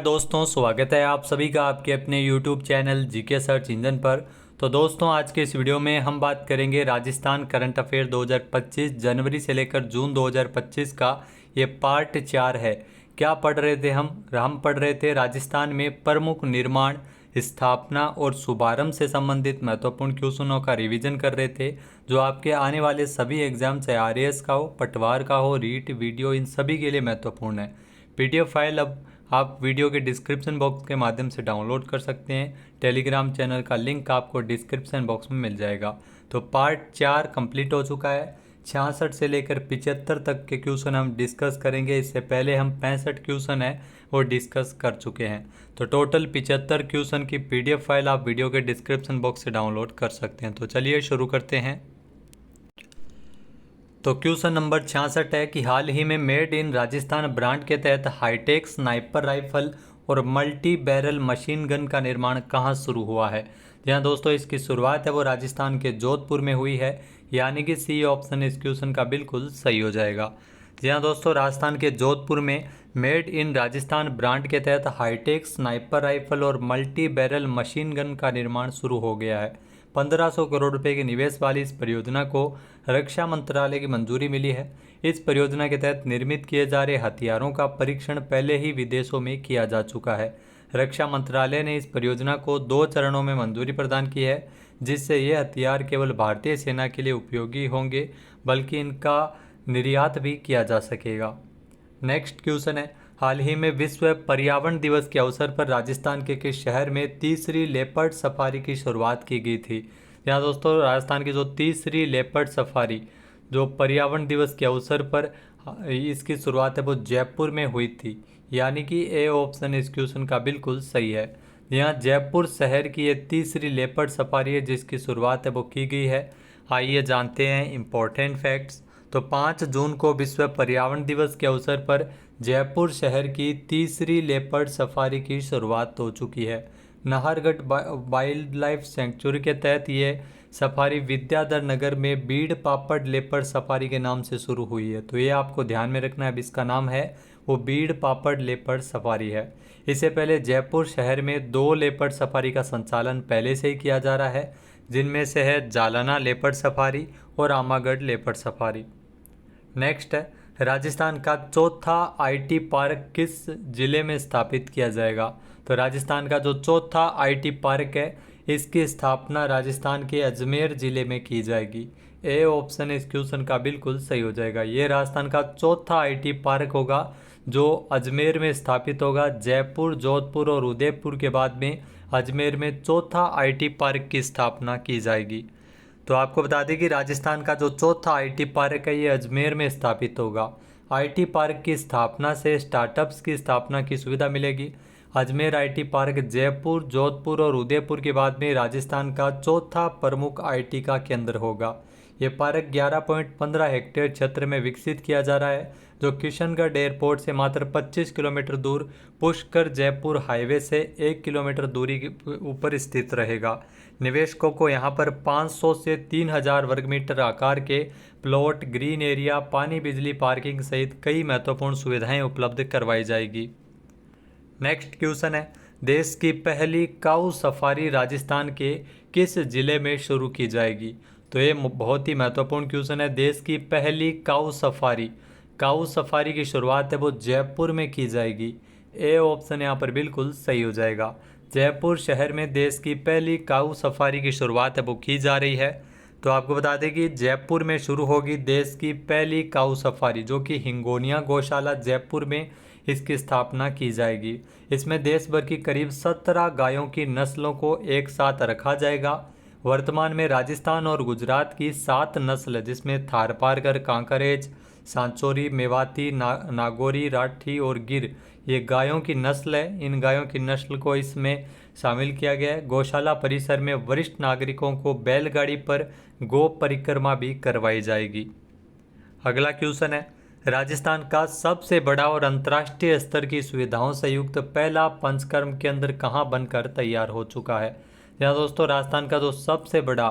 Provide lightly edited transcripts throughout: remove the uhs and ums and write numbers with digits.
दोस्तों, स्वागत है आप सभी का आपके अपने YouTube channel GK search engine पर। तो दोस्तों, आज के इस वीडियो में हम बात करेंगे राजस्थान करंट अफेयर 2025 जनवरी से लेकर जून 2025 का ये पार्ट 4 है। क्या पढ़ रहे थे हम पढ़ रहे थे राजस्थान में प्रमुख निर्माण, स्थापना और शुभारंभ से संबंधित महत्वपूर्ण क्वेश्चनों का रिवीजन कर रहे थे, जो आपके आने वाले सभी एग्जाम चाहे आरएएस का हो, पटवार का हो, रीट, वीडियो, इन सभी के लिए महत्वपूर्ण है। पीडीएफ फाइल अब आप वीडियो के डिस्क्रिप्शन बॉक्स के माध्यम से डाउनलोड कर सकते हैं। टेलीग्राम चैनल का लिंक आपको डिस्क्रिप्शन बॉक्स में मिल जाएगा। तो पार्ट 4 कंप्लीट हो चुका है। 66 से लेकर 75 तक के क्वेश्चन हम डिस्कस करेंगे। इससे पहले हम 65 क्वेश्चन है वो डिस्कस कर चुके हैं। तो टोटल 75 क्वेश्चन की पीडीएफ फाइल आप वीडियो के डिस्क्रिप्शन बॉक्स से डाउनलोड कर सकते हैं। तो चलिए शुरू करते हैं। तो क्वेश्चन नंबर 66 है कि हाल ही में मेड इन राजस्थान ब्रांड के तहत हाईटेक स्नाइपर राइफल और मल्टी बैरल मशीन गन का निर्माण कहां शुरू हुआ है। जहां दोस्तों इसकी शुरुआत है वो राजस्थान के जोधपुर में हुई है, यानी कि सी ऑप्शन इस क्वेश्चन का बिल्कुल सही हो जाएगा। जी हाँ दोस्तों, राजस्थान के जोधपुर में मेड इन राजस्थान ब्रांड के तहत हाईटेक स्नाइपर राइफल और मल्टी बैरल मशीन गन का निर्माण शुरू हो गया है। 1500 करोड़ रुपए के निवेश वाली इस परियोजना को रक्षा मंत्रालय की मंजूरी मिली है। इस परियोजना के तहत निर्मित किए जा रहे हथियारों का परीक्षण पहले ही विदेशों में किया जा चुका है। रक्षा मंत्रालय ने इस परियोजना को 2 चरणों में मंजूरी प्रदान की है, जिससे ये हथियार केवल भारतीय सेना के लिए उपयोगी होंगे, बल्कि इनका निर्यात भी किया जा सकेगा। नेक्स्ट क्वेश्चन है, हाल ही में विश्व पर्यावरण दिवस के अवसर पर राजस्थान के किस शहर में तीसरी लेपर्ड सफारी की शुरुआत की गई थी। यहाँ दोस्तों राजस्थान की जो तीसरी लेपर्ड सफारी जो पर्यावरण दिवस के अवसर पर इसकी शुरुआत है वो जयपुर में हुई थी, यानी कि ए ऑप्शन इस क्वेश्चन का बिल्कुल सही है। यहाँ जयपुर शहर की ये तीसरी लेपर्ड सफारी है जिसकी शुरुआत है वो की गई है। आइए जानते हैं इम्पोर्टेंट फैक्ट्स। तो 5 जून को विश्व पर्यावरण दिवस के अवसर पर जयपुर शहर की तीसरी लेपर्ड सफारी की शुरुआत हो चुकी है। नाहरगढ़ वाइल्ड लाइफ सेंचुरी के तहत ये सफारी विद्याधर नगर में बीड़ पापड़ लेपर्ड सफारी के नाम से शुरू हुई है। तो ये आपको ध्यान में रखना है, अब इसका नाम है वो बीड़ पापड़ लेपर्ड सफारी है। इससे पहले जयपुर शहर में 2 लेपर्ड सफारी का संचालन पहले से ही किया जा रहा है, जिनमें से है जालना लेपर्ड सफारी और आमागढ़ लेपर्ड सफारी। नेक्स्ट है, राजस्थान का चौथा आईटी पार्क किस जिले में स्थापित किया जाएगा। तो राजस्थान का जो चौथा आईटी पार्क है इसकी स्थापना राजस्थान के अजमेर जिले में की जाएगी। ए ऑप्शन इस क्वेश्चन का बिल्कुल सही हो जाएगा। ये राजस्थान का चौथा आईटी पार्क होगा जो अजमेर में स्थापित होगा। जयपुर, जोधपुर और उदयपुर के बाद में अजमेर में चौथा आईटी पार्क की स्थापना की जाएगी। तो आपको बता दें कि राजस्थान का जो चौथा आईटी पार्क है ये अजमेर में स्थापित होगा। आईटी पार्क की स्थापना से स्टार्टअप्स की स्थापना की सुविधा मिलेगी। अजमेर आईटी पार्क जयपुर, जोधपुर और उदयपुर के बाद में राजस्थान का चौथा प्रमुख आईटी का केंद्र होगा। ये पार्क 11.15 हेक्टेयर क्षेत्र में विकसित किया जा रहा है, जो किशनगढ़ एयरपोर्ट से मात्र 25 किलोमीटर दूर पुष्कर जयपुर हाईवे से 1 किलोमीटर दूरी के ऊपर स्थित रहेगा। निवेशकों को यहाँ पर 500 से 3000 वर्ग मीटर आकार के प्लॉट, ग्रीन एरिया, पानी, बिजली, पार्किंग सहित कई महत्वपूर्ण सुविधाएं उपलब्ध करवाई जाएगी। नेक्स्ट क्वेश्चन है, देश की पहली काऊ सफारी राजस्थान के किस जिले में शुरू की जाएगी। तो ये बहुत ही महत्वपूर्ण क्वेश्चन है। देश की पहली काऊ सफारी की शुरुआत है वो जयपुर में की जाएगी। ए ऑप्शन यहाँ पर बिल्कुल सही हो जाएगा। जयपुर शहर में देश की पहली काऊ सफारी की शुरुआत है वो की जा रही है। तो आपको बता दें कि जयपुर में शुरू होगी देश की पहली काऊ सफारी, जो कि हिंगोनिया गौशाला जयपुर में इसकी स्थापना की जाएगी। इसमें देश भर की करीब 17 गायों की नस्लों को एक साथ रखा जाएगा। वर्तमान में राजस्थान और गुजरात की 7 नस्ल, जिसमें थारपारकर, कांकरेज, सांचौरी, मेवाती, नागौरी, राठी और गिर, ये गायों की नस्ल है। इन गायों की नस्ल को इसमें शामिल किया गया है। गौशाला परिसर में वरिष्ठ नागरिकों को बैलगाड़ी पर गो परिक्रमा भी करवाई जाएगी। अगला क्वेश्चन है, राजस्थान का सबसे बड़ा और अंतर्राष्ट्रीय स्तर की सुविधाओं से युक्त पहला पंचकर्म केंद्र कहाँ बनकर तैयार हो चुका है। यहाँ दोस्तों राजस्थान का जो सबसे बड़ा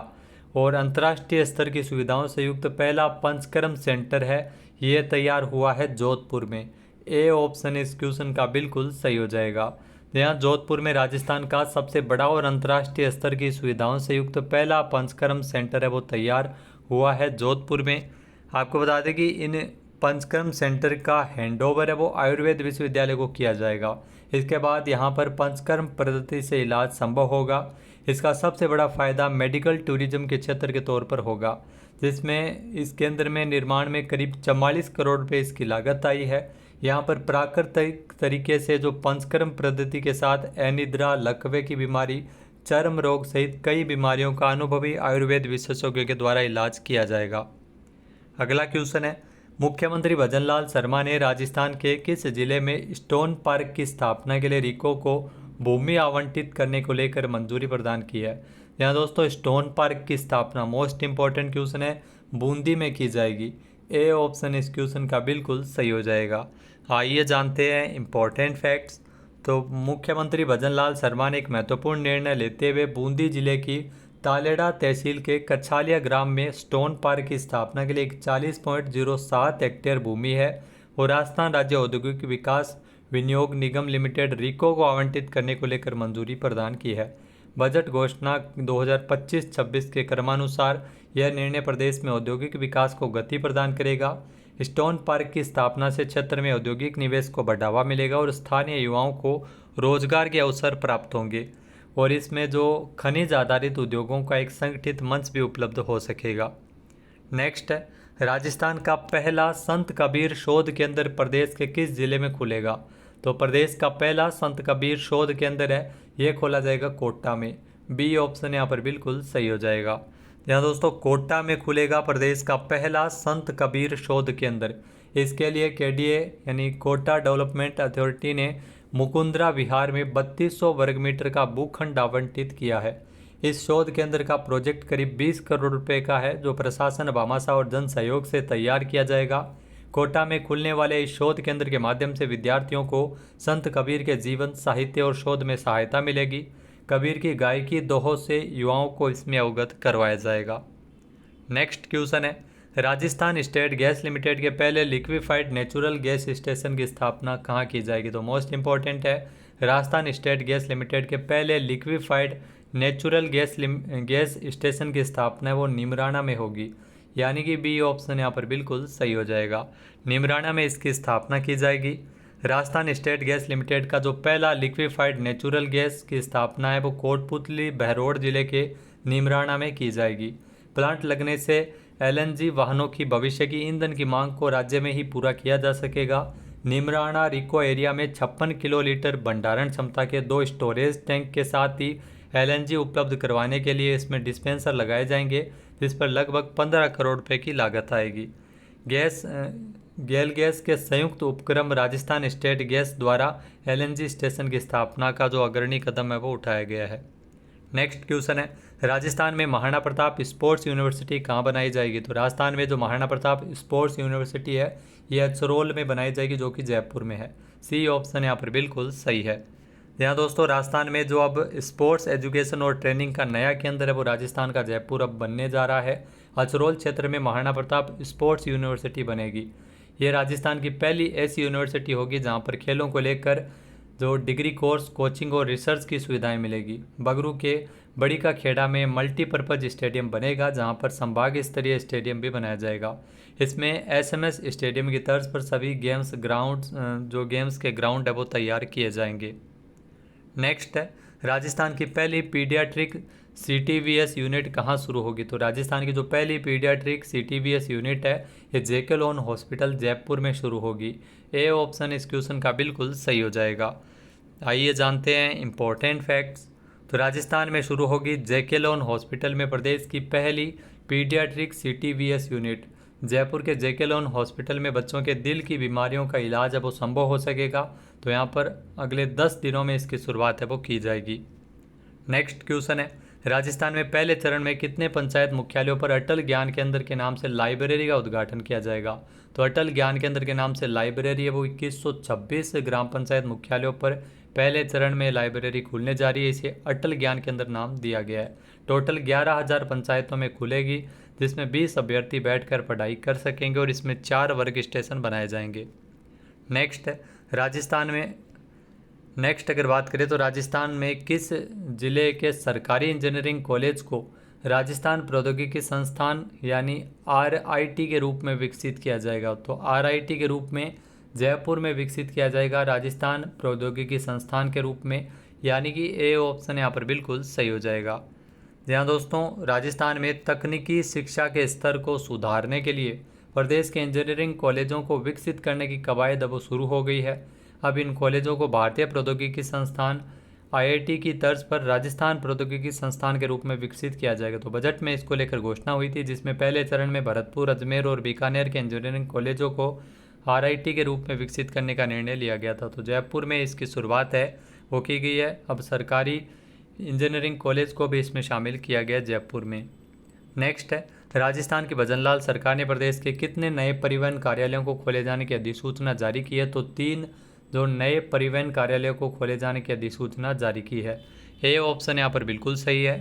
और अंतर्राष्ट्रीय स्तर की सुविधाओं से युक्त पहला पंचकर्म सेंटर है ये तैयार हुआ है जोधपुर में। ए ऑप्शन इस क्वेश्चन का बिल्कुल सही हो जाएगा। यहाँ जोधपुर में राजस्थान का सबसे बड़ा और अंतर्राष्ट्रीय स्तर की सुविधाओं से युक्त पहला पंचकर्म सेंटर है वो तैयार हुआ है जोधपुर में। आपको बता दें कि इन पंचकर्म सेंटर का हैंडओवर है वो आयुर्वेद विश्वविद्यालय को किया जाएगा। इसके बाद यहाँ पर पंचकर्म पद्धति से इलाज संभव होगा। इसका सबसे बड़ा फायदा मेडिकल टूरिज्म के क्षेत्र के तौर पर होगा, जिसमें इस केंद्र में निर्माण में करीब 44 करोड़ रुपए इसकी लागत आई है। यहाँ पर प्राकृतिक तरीके से जो पंचकर्म पद्धति के साथ अनिद्रा, लकवे की बीमारी, चर्म रोग सहित कई बीमारियों का अनुभवी आयुर्वेद विशेषज्ञों के द्वारा इलाज किया जाएगा। अगला क्वेश्चन है, मुख्यमंत्री भजनलाल शर्मा ने राजस्थान के किस जिले में स्टोन पार्क की स्थापना के लिए रिको को भूमि आवंटित करने को लेकर मंजूरी प्रदान की है। यहाँ दोस्तों स्टोन पार्क की स्थापना मोस्ट इंपॉर्टेंट क्वेश्चन है, बूंदी में की जाएगी। ए ऑप्शन इस क्वेश्चन का बिल्कुल सही हो जाएगा। आइए जानते हैं इंपॉर्टेंट फैक्ट्स। तो मुख्यमंत्री भजनलाल शर्मा ने एक महत्वपूर्ण निर्णय लेते हुए बूंदी जिले की तालेड़ा तहसील के कछालिया ग्राम में स्टोन पार्क की स्थापना के लिए 41.07 हेक्टेयर भूमि है और राजस्थान राज्य औद्योगिक विकास विनियोग निगम लिमिटेड रिको को आवंटित करने को लेकर मंजूरी प्रदान की है। बजट घोषणा 2025-26 के क्रमानुसार यह निर्णय प्रदेश में औद्योगिक विकास को गति प्रदान करेगा। स्टोन पार्क की स्थापना से क्षेत्र में औद्योगिक निवेश को बढ़ावा मिलेगा और स्थानीय युवाओं को रोजगार के अवसर प्राप्त होंगे और इसमें जो खनिज आधारित उद्योगों का एक संगठित मंच भी उपलब्ध हो सकेगा। नेक्स्ट है, राजस्थान का पहला संत कबीर शोध केंद्र प्रदेश के किस जिले में खुलेगा। तो प्रदेश का पहला संत कबीर शोध केंद्र है ये खोला जाएगा कोटा में। बी ऑप्शन यहाँ पर बिल्कुल सही हो जाएगा। यहाँ दोस्तों कोटा में खुलेगा प्रदेश का पहला संत कबीर शोध केंद्र। इसके लिए केडीए यानी कोटा डेवलपमेंट अथॉरिटी ने मुकुंदरा विहार में 3200 वर्ग मीटर का भूखंड आवंटित किया है। इस शोध केंद्र का प्रोजेक्ट करीब 20 करोड़ रुपए का है जो प्रशासन, भामाशाह और जन सहयोग से तैयार किया जाएगा। कोटा में खुलने वाले इस शोध केंद्र के माध्यम से विद्यार्थियों को संत कबीर के जीवन, साहित्य और शोध में सहायता मिलेगी। कबीर की गायकी, दोहों से युवाओं को इसमें अवगत करवाया जाएगा। नेक्स्ट क्वेश्चन है, राजस्थान स्टेट गैस लिमिटेड के पहले लिक्विफाइड नेचुरल गैस स्टेशन की स्थापना कहाँ की जाएगी। तो मोस्ट इंपॉर्टेंट है, राजस्थान स्टेट गैस लिमिटेड के पहले लिक्विफाइड नेचुरल गैस स्टेशन की स्थापना वो निमराना में होगी। यानी कि बी ऑप्शन यहाँ पर बिल्कुल सही हो जाएगा। निमराना में इसकी स्थापना की जाएगी। राजस्थान स्टेट गैस लिमिटेड का जो पहला लिक्विफाइड नेचुरल गैस की स्थापना है वो कोटपुतली, बहरोड जिले के निमराना में की जाएगी। प्लांट लगने से एलएनजी वाहनों की भविष्य की ईंधन की मांग को राज्य में ही पूरा किया जा सकेगा। निमराना रिको एरिया में 56 किलो लीटर भंडारण क्षमता के 2 स्टोरेज टैंक के साथ ही एलएनजी उपलब्ध करवाने के लिए इसमें डिस्पेंसर लगाए जाएंगे, जिस पर लगभग 15 करोड़ रुपए की लागत आएगी। गेल गैस के संयुक्त उपक्रम राजस्थान स्टेट गैस द्वारा एलएनजी स्टेशन की स्थापना का जो अग्रणी कदम है वो उठाया गया है। नेक्स्ट क्वेश्चन है, राजस्थान में महाराणा प्रताप स्पोर्ट्स यूनिवर्सिटी कहाँ बनाई जाएगी। तो राजस्थान में जो महाराणा प्रताप स्पोर्ट्स यूनिवर्सिटी है ये अचरोल में बनाई जाएगी जो कि जयपुर में है। सी ऑप्शन यहाँ पर बिल्कुल सही है। यहाँ दोस्तों राजस्थान में जो अब स्पोर्ट्स एजुकेशन और ट्रेनिंग का नया केंद्र है वो राजस्थान का जयपुर अब बनने जा रहा है। अचरोल क्षेत्र में महाराणा प्रताप स्पोर्ट्स यूनिवर्सिटी बनेगी। ये राजस्थान की पहली ऐसी यूनिवर्सिटी होगी जहाँ पर खेलों को लेकर जो डिग्री कोर्स, कोचिंग और रिसर्च की सुविधाएं मिलेगी। बगरू के बड़ी का खेड़ा में मल्टीपर्पज़ स्टेडियम बनेगा जहां पर संभाग स्तरीय स्टेडियम भी बनाया जाएगा। इसमें एसएमएस स्टेडियम की तर्ज पर सभी गेम्स के ग्राउंड है वो तैयार किए जाएंगे। नेक्स्ट है, राजस्थान की पहली पीडियाट्रिक सीटीवीएस यूनिट कहाँ शुरू होगी। तो राजस्थान की जो पहली पीडियाट्रिक सीटीवीएस यूनिट है ये जेके लोन हॉस्पिटल जयपुर में शुरू होगी। ए ऑप्शन इस क्वेश्चन का बिल्कुल सही हो जाएगा। आइए जानते हैं इंपॉर्टेंट फैक्ट्स। तो राजस्थान में शुरू होगी जेके लोन हॉस्पिटल में प्रदेश की पहली पीडियाट्रिक सीटीवीएस यूनिट। जयपुर के जेके लोन हॉस्पिटल में बच्चों के दिल की बीमारियों का इलाज अब वो संभव हो सकेगा। तो यहाँ पर अगले 10 दिनों में इसकी शुरुआत है वो की जाएगी। नेक्स्ट क्वेश्चन है, राजस्थान में पहले चरण में कितने पंचायत मुख्यालयों पर अटल ज्ञान केंद्र के नाम से लाइब्रेरी का उद्घाटन किया जाएगा। तो अटल ज्ञान केंद्र के नाम से लाइब्रेरी है वो 2126 ग्राम पंचायत मुख्यालयों पर पहले चरण में लाइब्रेरी खुलने जा रही है। इसे अटल ज्ञान केंद्र नाम दिया गया है। टोटल 11,000 पंचायतों में खुलेगी जिसमें 20 अभ्यर्थी बैठकर पढ़ाई कर सकेंगे और इसमें 4 वर्ग स्टेशन बनाए जाएंगे। नेक्स्ट राजस्थान में नेक्स्ट अगर बात करें तो राजस्थान में किस जिले के सरकारी इंजीनियरिंग कॉलेज को राजस्थान प्रौद्योगिकी संस्थान यानी RIT के रूप में विकसित किया जाएगा? तो RIT के रूप में जयपुर में विकसित किया जाएगा, राजस्थान प्रौद्योगिकी संस्थान के रूप में, यानी कि ए ऑप्शन यहाँ पर बिल्कुल सही हो जाएगा। जहाँ दोस्तों राजस्थान में तकनीकी शिक्षा के स्तर को सुधारने के लिए प्रदेश के इंजीनियरिंग कॉलेजों को विकसित करने की कवायद अब शुरू हो गई है। अब इन कॉलेजों को भारतीय प्रौद्योगिकी संस्थान IIT की तर्ज पर राजस्थान प्रौद्योगिकी संस्थान के रूप में विकसित किया जाएगा। तो बजट में इसको लेकर घोषणा हुई थी, जिसमें पहले चरण में भरतपुर, अजमेर और बीकानेर के इंजीनियरिंग कॉलेजों को RIT के रूप में विकसित करने का निर्णय लिया गया था। तो जयपुर में इसकी शुरुआत है वो की गई है। अब सरकारी इंजीनियरिंग कॉलेज को भी इसमें शामिल किया गया जयपुर में। नेक्स्ट है राजस्थान की भजनलाल सरकार ने प्रदेश के कितने नए परिवहन कार्यालयों को खोले जाने की अधिसूचना जारी की है? तो 3 जो नए परिवहन कार्यालयों को खोले जाने की अधिसूचना जारी की है। ए ऑप्शन यहाँ पर बिल्कुल सही है।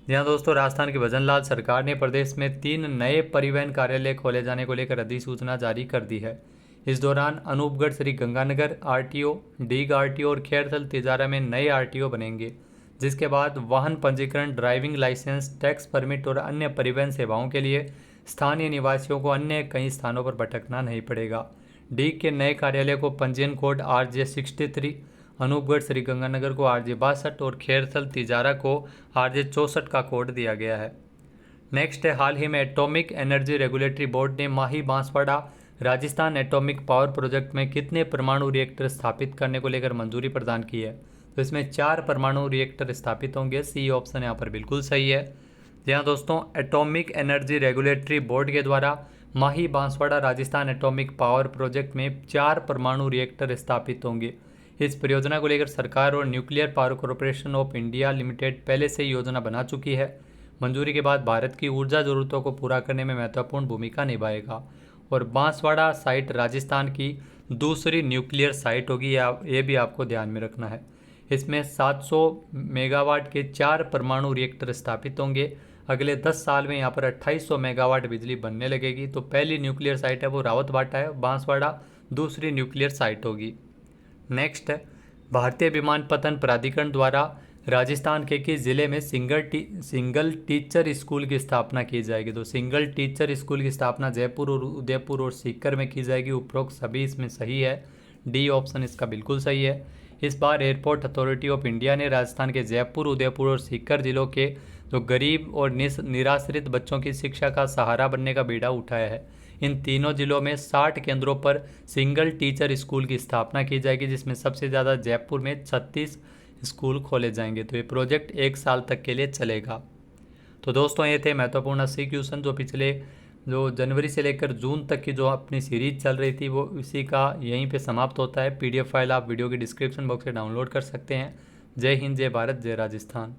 जहाँ दोस्तों राजस्थान की भजनलाल सरकार ने प्रदेश में 3 नए परिवहन कार्यालय खोले जाने को लेकर अधिसूचना जारी कर दी है। इस दौरान अनूपगढ़ श्री गंगानगर RTO, डीग RTO और खैरथल तिजारा में नए RTO बनेंगे, जिसके बाद वाहन पंजीकरण, ड्राइविंग लाइसेंस, टैक्स परमिट और अन्य परिवहन सेवाओं के लिए स्थानीय निवासियों को अन्य कई स्थानों पर भटकना नहीं पड़ेगा। डीग के नए कार्यालय को पंजीयन कोड RJ 63, अनूपगढ़ श्री गंगानगर को RJ 62 और खैरथल तिजारा को RJ 64 का कोड दिया गया है। नेक्स्ट है हाल ही में एटॉमिक एनर्जी रेगुलेटरी बोर्ड ने Mahi Banswara Rajasthan atomic power project में कितने परमाणु रिएक्टर स्थापित करने को लेकर मंजूरी प्रदान की है? तो इसमें 4 परमाणु रिएक्टर स्थापित होंगे। सी ऑप्शन यहाँ पर बिल्कुल सही है। जहाँ दोस्तों एटॉमिक एनर्जी रेगुलेटरी बोर्ड के द्वारा Mahi Banswara Rajasthan atomic power project में 4 परमाणु रिएक्टर स्थापित होंगे। इस परियोजना को लेकर सरकार और nuclear power corporation of India limited पहले से ही योजना बना चुकी है। मंजूरी के बाद भारत की ऊर्जा जरूरतों को पूरा करने में महत्वपूर्ण भूमिका निभाएगा और बांसवाड़ा साइट राजस्थान की दूसरी न्यूक्लियर साइट होगी, ये भी आपको ध्यान में रखना है। इसमें 700 मेगावाट के 4 परमाणु रिएक्टर स्थापित होंगे। अगले 10 साल में यहाँ पर 2800 मेगावाट बिजली बनने लगेगी। तो पहली न्यूक्लियर साइट है वो रावतभाटा है, बांसवाड़ा दूसरी न्यूक्लियर साइट होगी। नेक्स्ट है भारतीय विमानपत्तन प्राधिकरण द्वारा राजस्थान के किस जिले में सिंगल टीचर स्कूल की स्थापना की जाएगी? तो सिंगल टीचर स्कूल की स्थापना जयपुर और उदयपुर और सीकर में की जाएगी। उपरोक्त सभी इसमें सही है। डी ऑप्शन इसका बिल्कुल सही है। इस बार एयरपोर्ट अथॉरिटी ऑफ इंडिया ने राजस्थान के जयपुर, उदयपुर और सीकर जिलों के जो गरीब और निराश्रित बच्चों की शिक्षा का सहारा बनने का बीड़ा उठाया है। इन तीनों जिलों में 60 केंद्रों पर सिंगल टीचर स्कूल की स्थापना की जाएगी, जिसमें सबसे ज़्यादा जयपुर में 36 स्कूल खोले जाएंगे। तो ये प्रोजेक्ट 1 साल तक के लिए चलेगा। तो दोस्तों ये थे महत्वपूर्ण 80 क्वेश्चन जो पिछले जनवरी से लेकर जून तक की जो अपनी सीरीज चल रही थी वो इसी का यहीं पे समाप्त होता है। PDF फाइल आप वीडियो के डिस्क्रिप्शन बॉक्स से डाउनलोड कर सकते हैं। जय हिंद, जय भारत, जय राजस्थान।